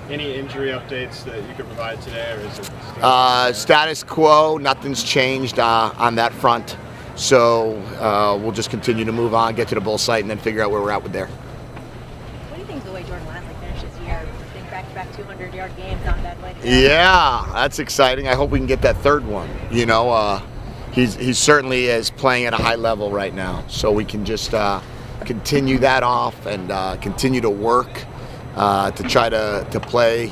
Any injury updates that you could provide today, or is it Status quo, nothing's changed on that front. So we'll just continue to move on, get to the bull site, and then figure out where we're at with there. What do you think of the way Jordan Lasley finished this year? I think back-to-back 200-yard games on that way to go. Yeah, that's exciting. I hope we can get that third one. You know, he certainly is playing at a high level right now. So we can just continue that off and continue to work to try to play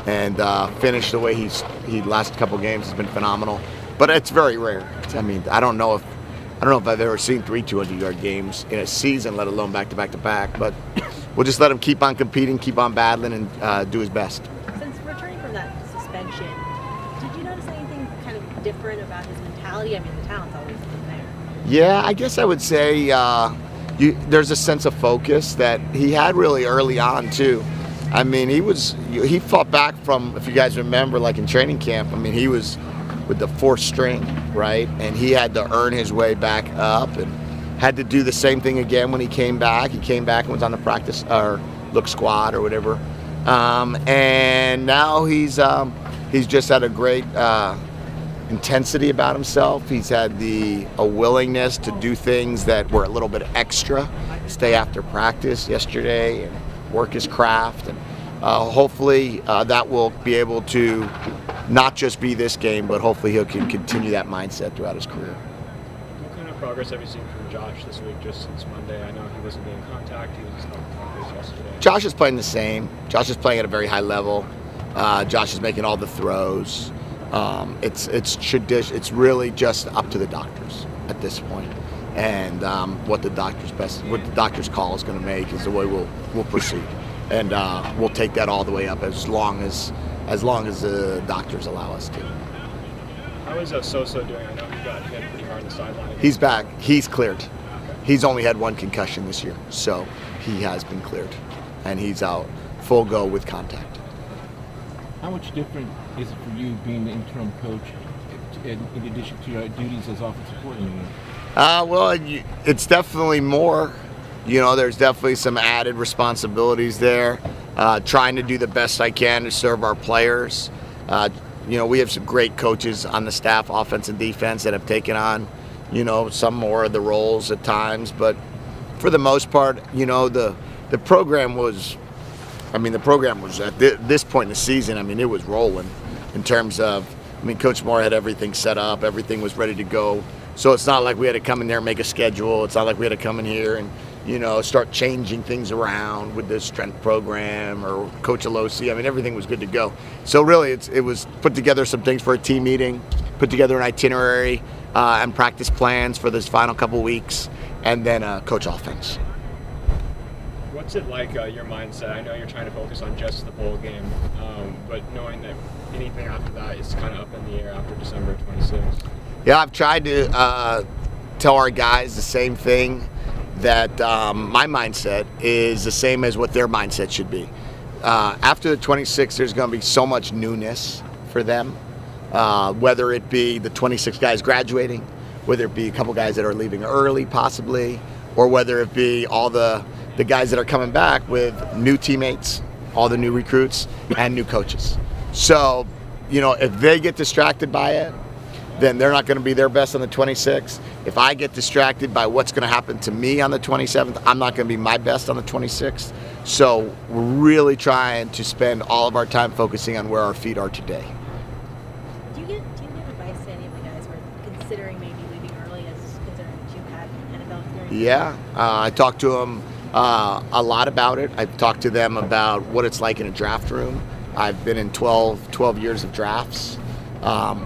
and finish the way he last couple games has been phenomenal. But it's very rare. I mean, I don't know if I've ever seen 3 200-yard games in a season, let alone back-to-back. But we'll just let him keep on competing, keep on battling, and do his best. Since returning from that suspension, did you notice anything kind of different about his mentality? I mean, the talent's always been there. Yeah, I guess I would say there's a sense of focus that he had really early on too. I mean, he fought back from, if you guys remember, like in training camp. I mean, he was with the 4th string, right? And he had to earn his way back up and had to do the same thing again when he came back. He came back and was on the practice or look squad or whatever. And now he's just had a great intensity about himself. He's had a willingness to do things that were a little bit extra, stay after practice yesterday and work his craft. And hopefully that will be able to not just be this game, but hopefully he can continue that mindset throughout his career. What kind of progress have you seen from Josh this week, just since Monday? I know he wasn't being contact. He was just not practice yesterday. Josh is playing the same. Josh is playing at a very high level. Josh is making all the throws. It's really just up to the doctors at this point. And what the doctor's call is going to make is the way we'll proceed. And we'll take that all the way up as long as the doctors allow us to. How is Soso doing? I know he got hit pretty hard on the sideline. He's back. He's cleared. He's only had 1 concussion this year, so he has been cleared. And he's out full go with contact. How much different is it for you being the interim coach in addition to your duties as offensive coordinator? Well, it's definitely more. You know, there's definitely some added responsibilities there. Trying to do the best I can to serve our players. You know, we have some great coaches on the staff, offense and defense, that have taken on, you know, some more of the roles at times. But for the most part, you know, the program was at this point in the season, I mean, it was rolling in terms of, I mean, Coach Moore had everything set up, everything was ready to go. So it's not like we had to come in there and make a schedule. It's not like we had to come in here and, you know, start changing things around with the strength program or Coach Alosi. I mean, everything was good to go. So really, it was put together some things for a team meeting, put together an itinerary and practice plans for this final couple weeks, and then coach offense. What's it like, your mindset? I know you're trying to focus on just the bowl game, but knowing that anything after that is kind of up in the air after December 26th. Yeah, I've tried to tell our guys the same thing, that my mindset is the same as what their mindset should be. After the 26th, there's going to be so much newness for them, whether it be the 26 guys graduating, whether it be a couple guys that are leaving early possibly, or whether it be all the guys that are coming back with new teammates, all the new recruits, and new coaches. So, you know, if they get distracted by it, then they're not going to be their best on the 26th. If I get distracted by what's going to happen to me on the 27th, I'm not going to be my best on the 26th. So we're really trying to spend all of our time focusing on where our feet are today. Do you give advice to any of the guys who are considering maybe leaving early, as considering that you've had NFL experience? Yeah, I talked to them a lot about it. I've talked to them about what it's like in a draft room. I've been in 12 years of drafts.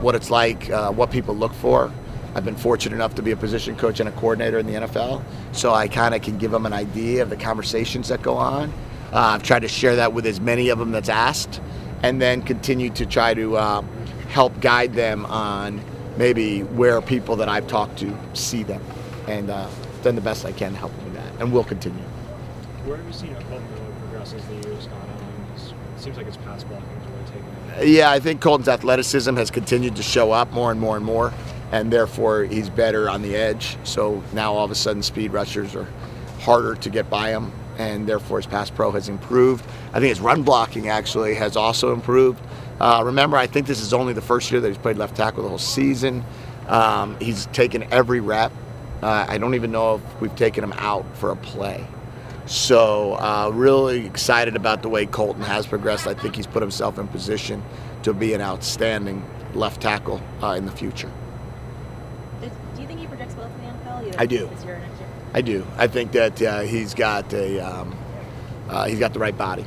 What it's like, what people look for. I've been fortunate enough to be a position coach and a coordinator in the NFL, so I kind of can give them an idea of the conversations that go on. I've tried to share that with as many of them that's asked, and then continue to try to help guide them on maybe where people that I've talked to see them, and done the best I can to help them with that, and we'll continue. Where have you seen Colton progress as the years gone on? It seems like his pass blocking is really taking it. Yeah, I think Colton's athleticism has continued to show up more and more and more, and therefore he's better on the edge. So now all of a sudden speed rushers are harder to get by him, and therefore his pass pro has improved. I think his run blocking actually has also improved. Remember, I think this is only the first year that he's played left tackle the whole season. He's taken every rep. I don't even know if we've taken him out for a play. So really excited about the way Colton has progressed. I think he's put himself in position to be an outstanding left tackle in the future. Do you think he projects well for the NFL? Either I do. This year or next year? I do. I think that he's got the right body,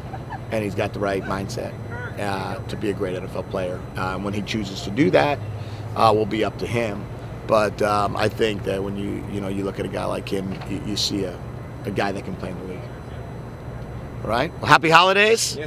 and he's got the right mindset to be a great NFL player. When he chooses to do that, will be up to him. But I think that when you look at a guy like him, you see a guy that can play in the league. All right. Well, happy holidays. Yeah.